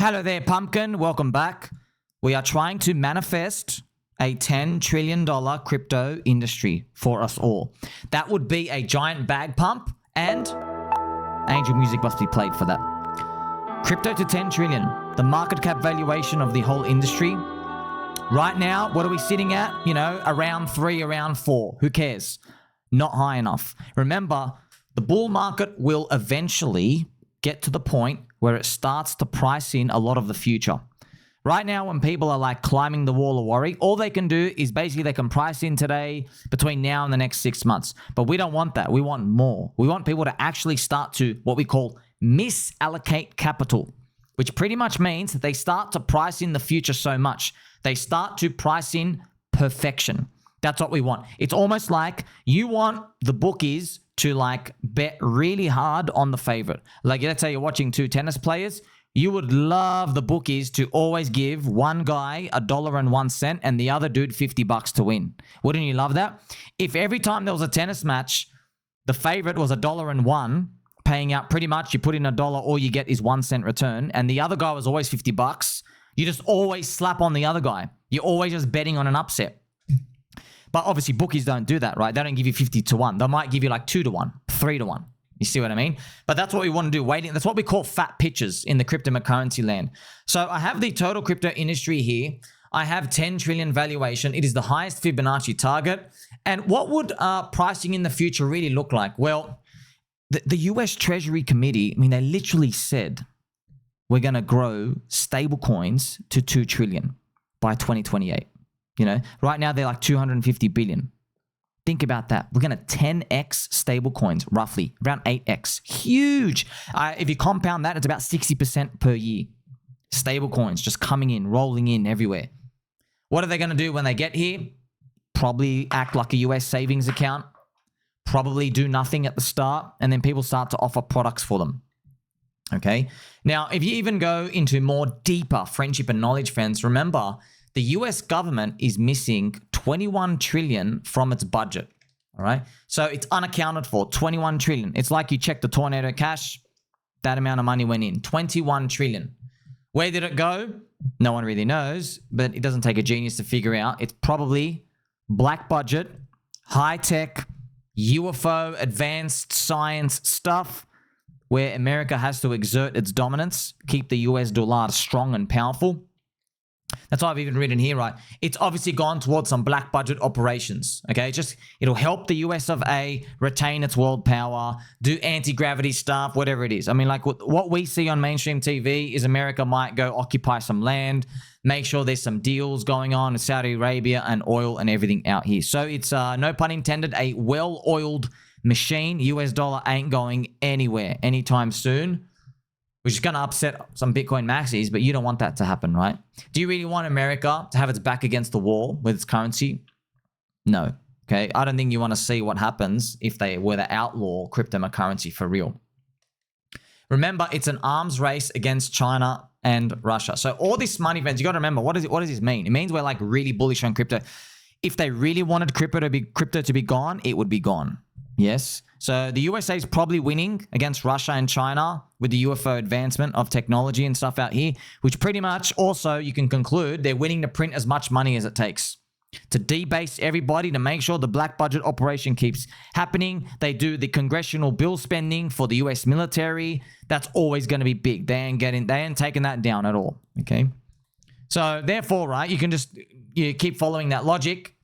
Hello there, Pumpkin. Welcome back. We are trying to manifest a $10 trillion crypto industry for us all. That would be a giant bag pump, and angel music must be played for that. Crypto to 10 trillion, the market cap valuation of the whole industry. Right now, what are we sitting at? Around 3, around 4. Who cares? Not high enough. Remember, the bull market will eventually get to the point where it starts to price in a lot of the future. Right now, when people are like climbing the wall of worry, all they can do is basically they can price in today between now and the next 6 months. But we don't want that. We want more. We want people to actually start to what we call misallocate capital, which pretty much means that they start to price in the future so much. They start to price in perfection. That's what we want. It's almost like you want the bookies to like bet really hard on the favorite. Like let's say you're watching 2 tennis players. You would love the bookies to always give one guy $1.01 and the other dude $50 to win. Wouldn't you love that? If every time there was a tennis match, the favorite was $1.01, paying out pretty much, you put in $1, all you get is 1 cent return, and the other guy was always $50, you just always slap on the other guy. You're always just betting on an upset. But obviously bookies don't do that, right? They don't give you 50 to 1. They might give you like 2 to 1, 3 to 1. You see what I mean? But that's what we want to do. Waiting. That's what we call fat pitches in the cryptocurrency land. So I have the total crypto industry here. I have 10 trillion valuation. It is the highest Fibonacci target. And what would pricing in the future really look like? Well, the US Treasury Committee, they literally said we're going to grow stablecoins to 2 trillion by 2028. Right now they're like 250 billion. Think about that. We're going to 10x stablecoins, roughly around 8x. Huge. If you compound that, it's about 60% per year. Stablecoins just coming in, rolling in everywhere. What are they going to do when they get here? Probably act like a US savings account. Probably do nothing at the start, and then people start to offer products for them. Okay. Now, if you even go into more deeper friendship and knowledge, friends, remember the US government is missing 21 trillion from its budget. All right. So it's unaccounted for, 21 trillion. It's like you check the tornado cash, that amount of money went in, 21 trillion. Where did it go? No one really knows, but it doesn't take a genius to figure out. It's probably black budget, high tech, UFO, advanced science stuff where America has to exert its dominance, keep the US dollar strong and powerful. That's why I've even written here, right? It's obviously gone towards some black budget operations, okay? It'll help the US of A retain its world power, do anti-gravity stuff, whatever it is. Like what we see on mainstream TV is America might go occupy some land, make sure there's some deals going on in Saudi Arabia and oil and everything out here. So it's, no pun intended, a well-oiled machine. US dollar ain't going anywhere anytime soon, which is going to upset some Bitcoin maxis, but you don't want that to happen, right? Do you really want America to have its back against the wall with its currency? No, okay? I don't think you want to see what happens if they were to outlaw cryptocurrency for real. Remember, it's an arms race against China and Russia. So all this money, friends, you got to remember, what does this mean? It means we're like really bullish on crypto. If they really wanted crypto to be gone, it would be gone. Yes. So the USA is probably winning against Russia and China with the UFO advancement of technology and stuff out here, which pretty much also you can conclude they're winning to print as much money as it takes to debase everybody, to make sure the black budget operation keeps happening. They do the congressional bill spending for the US military. That's always going to be big. They ain't taking that down at all. Okay. So therefore, right, you can just keep following that logic.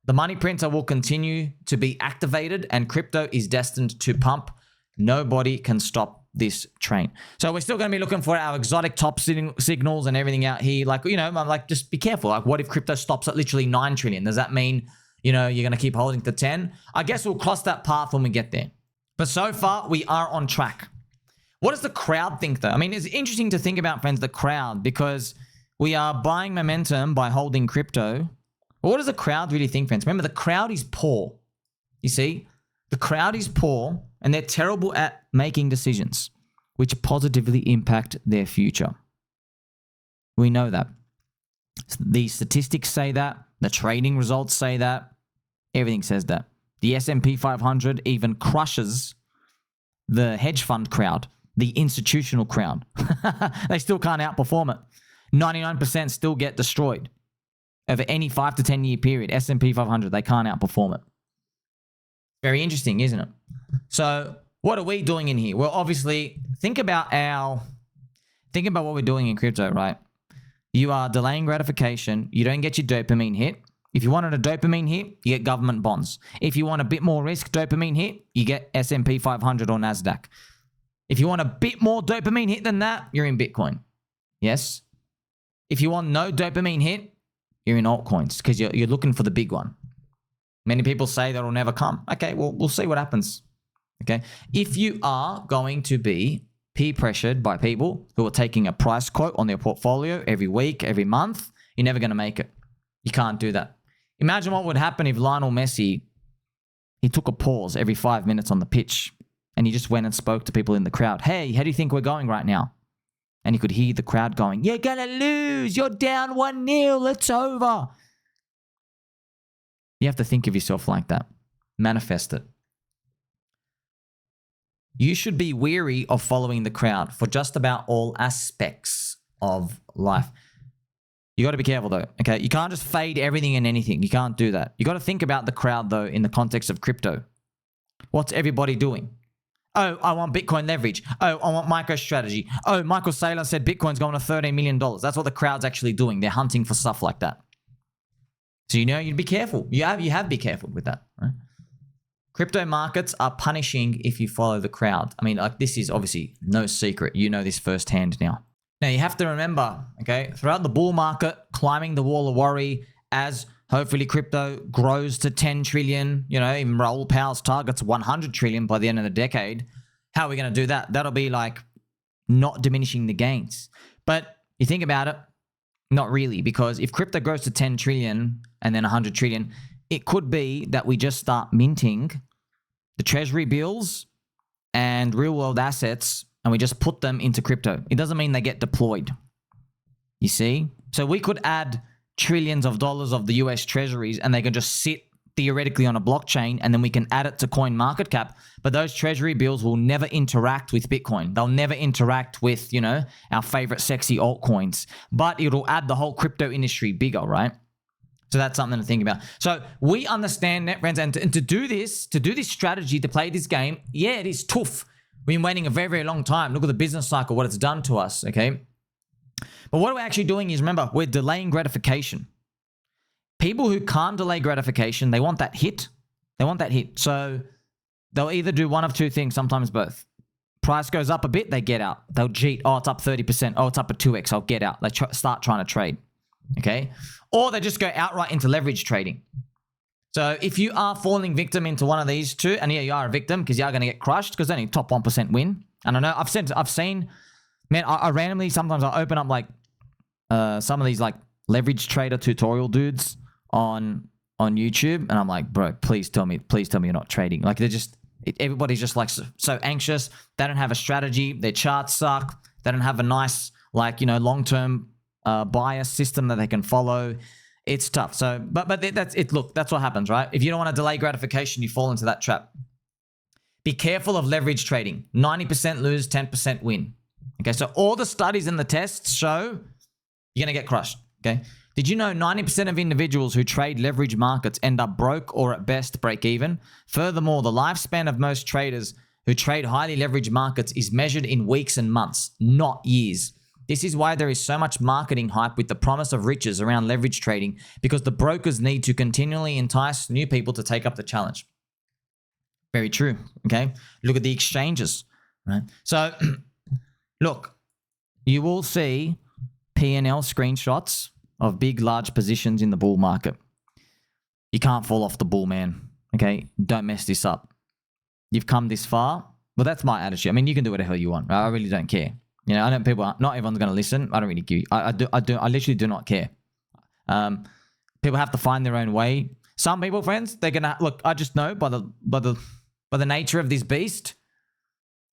The money printer will continue to be activated and crypto is destined to pump. Nobody can stop this train. So we're still going to be looking for our exotic top signals and everything out here. I'm like, just be careful. Like, what if crypto stops at literally 9 trillion? Does that mean, you're going to keep holding to 10? I guess we'll cross that path when we get there. But so far, we are on track. What does the crowd think, though? It's interesting to think about, friends, the crowd, because we are buying momentum by holding crypto. What does the crowd really think, friends? Remember, the crowd is poor. You see, the crowd is poor and they're terrible at making decisions which positively impact their future. We know that. The statistics say that. The trading results say that. Everything says that. The S&P 500 even crushes the hedge fund crowd. the institutional crowd. They still can't outperform it. 99% still get destroyed. Over any 5 to 10 year period, S&P 500, they can't outperform it. Very interesting, isn't it? So what are we doing in here? Well, obviously, think about what we're doing in crypto, right? You are delaying gratification. You don't get your dopamine hit. If you wanted a dopamine hit, you get government bonds. If you want a bit more risk dopamine hit, you get S&P 500 or NASDAQ. If you want a bit more dopamine hit than that, you're in Bitcoin. Yes? If you want no dopamine hit, you're in altcoins because you're looking for the big one. Many people say that'll never come. Okay, well, we'll see what happens. Okay? If you are going to be peer pressured by people who are taking a price quote on their portfolio every week, every month, you're never going to make it. You can't do that. Imagine what would happen if Lionel Messi, he took a pause every 5 minutes on the pitch and he just went and spoke to people in the crowd. Hey, how do you think we're going right now? And he could hear the crowd going, you're going to lose. You're down 1-0. It's over. You have to think of yourself like that. Manifest it. You should be weary of following the crowd for just about all aspects of life. You got to be careful though, okay? You can't just fade everything and anything. You can't do that. You got to think about the crowd though in the context of crypto. What's everybody doing? Oh, I want Bitcoin leverage. Oh, I want MicroStrategy. Oh, Michael Saylor said Bitcoin's going to $13 million. That's what the crowd's actually doing. They're hunting for stuff like that. So you know you'd be careful. You have to be careful with that, right? Crypto markets are punishing if you follow the crowd. I mean, like this is obviously no secret. You know this firsthand now. Now you have to remember, okay, throughout the bull market, climbing the wall of worry as hopefully crypto grows to 10 trillion, you know, even Raoul Pal's target's 100 trillion by the end of the decade. How are we going to do that? That'll be like not diminishing the gains. But you think about it, not really, because if crypto grows to 10 trillion and then 100 trillion, it could be that we just start minting the treasury bills and real world assets and we just put them into crypto. It doesn't mean they get deployed. You see? So we could add trillions of dollars of the US treasuries and they can just sit theoretically on a blockchain and then we can add it to coin market cap. But those treasury bills will never interact with Bitcoin. They'll never interact with, you know, our favorite sexy altcoins. But it'll add the whole crypto industry bigger, right? So that's something to think about. So we understand that, friends, and to do this strategy, to play this game, yeah, it is tough. We've been waiting a very, very long time. Look at the business cycle, what it's done to us, okay? But what we're actually doing is, remember, we're delaying gratification. People who can't delay gratification, they want that hit. They want that hit. So they'll either do one of two things, sometimes both. Price goes up a bit, they get out. They'll cheat. Oh, it's up 30%. Oh, it's up at 2x. I'll get out. They start trying to trade, okay? Or they just go outright into leverage trading. So if you are falling victim into one of these two, and yeah, you are a victim because you are going to get crushed because only top 1% win. And I know I've seen, man, I randomly sometimes I open up like some of these like leverage trader tutorial dudes on YouTube, and I'm like, bro, please tell me you're not trading. Like everybody's just like so anxious. They don't have a strategy. Their charts suck. They don't have a nice like, you know, long-term bias system that they can follow. It's tough. So, but that's it. Look, that's what happens, right? If you don't want to delay gratification, you fall into that trap. Be careful of leverage trading. 90% lose, 10% win. Okay, so all the studies and the tests show you're going to get crushed. Okay. Did you know 90% of individuals who trade leverage markets end up broke or at best break even? Furthermore, the lifespan of most traders who trade highly leveraged markets is measured in weeks and months, not years. This is why there is so much marketing hype with the promise of riches around leverage trading, because the brokers need to continually entice new people to take up the challenge. Very true, okay? Look at the exchanges, right? So, look, you will see PnL screenshots of big, large positions in the bull market. You can't fall off the bull, man, okay? Don't mess this up. You've come this far. Well, that's my attitude. I mean, you can do whatever you want. Right? I really don't care. You know, I know not everyone's going to listen. I don't really give. I literally do not care. People have to find their own way. Some people, friends, they're gonna look. I just know by the nature of this beast,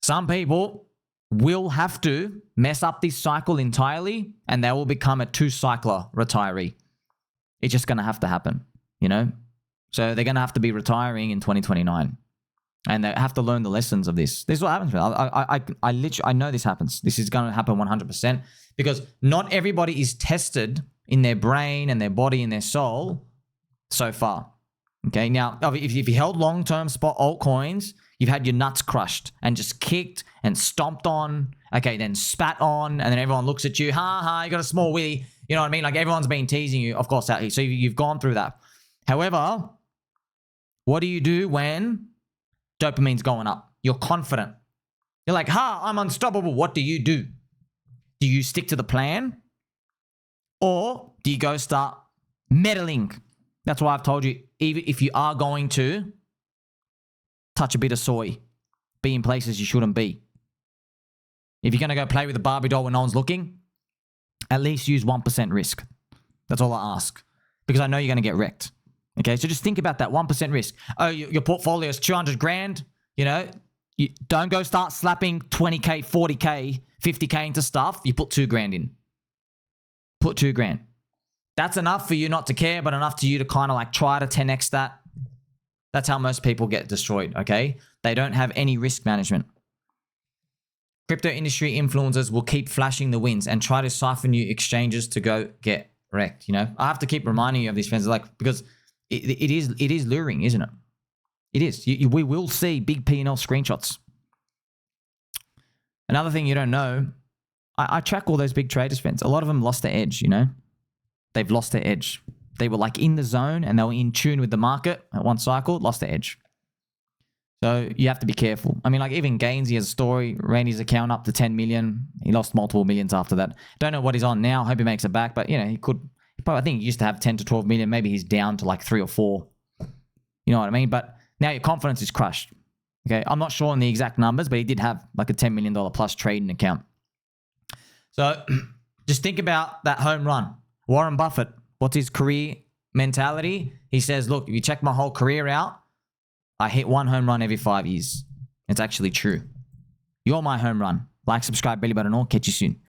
some people will have to mess up this cycle entirely, and they will become a 2-cycler retiree. It's just going to have to happen, you know. So they're going to have to be retiring in 2029. And they have to learn the lessons of this. This is what happens. I literally, I know this happens. This is going to happen 100% because not everybody is tested in their brain and their body and their soul so far. Okay. Now, if you held long-term spot altcoins, you've had your nuts crushed and just kicked and stomped on. Okay. Then spat on. And then everyone looks at you. Ha ha. You got a small willy. You know what I mean? Like everyone's been teasing you, of course, out here. So you've gone through that. However, what do you do when dopamine's going up? You're confident. You're like, ha, I'm unstoppable. What do? Do you stick to the plan? Or do you go start meddling? That's why I've told you, even if you are going to touch a bit of soy, be in places you shouldn't be. If you're going to go play with a Barbie doll when no one's looking, at least use 1% risk. That's all I ask. Because I know you're going to get wrecked. Okay, so just think about that 1% risk. Oh, your portfolio is 200 grand. You know, you don't go start slapping 20K, 40K, 50K into stuff. You put 2 grand in. Put 2 grand. That's enough for you not to care, but enough to you to kind of like try to 10x that. That's how most people get destroyed, okay? They don't have any risk management. Crypto industry influencers will keep flashing the wins and try to siphon you exchanges to go get wrecked, you know? I have to keep reminding you of these friends, like, because it is luring, isn't it? It is. We will see big PnL screenshots. Another thing you don't know, I track all those big traders, friends. A lot of them lost their edge, you know? They've lost their edge. They were like in the zone and they were in tune with the market at one cycle, lost their edge. So you have to be careful. I mean, like even Gainsey has a story, ran his account up to 10 million. He lost multiple millions after that. Don't know what he's on now. Hope he makes it back. But, you know, he could, I think he used to have 10 to 12 million. Maybe he's down to like 3 or 4. You know what I mean? But now your confidence is crushed. Okay. I'm not sure on the exact numbers, but he did have like a $10 million plus trading account. So just think about that home run. Warren Buffett, what's his career mentality? He says, look, if you check my whole career out, I hit 1 home run every 5 years. It's actually true. You're my home run. Like, subscribe, belly button, all. Catch you soon.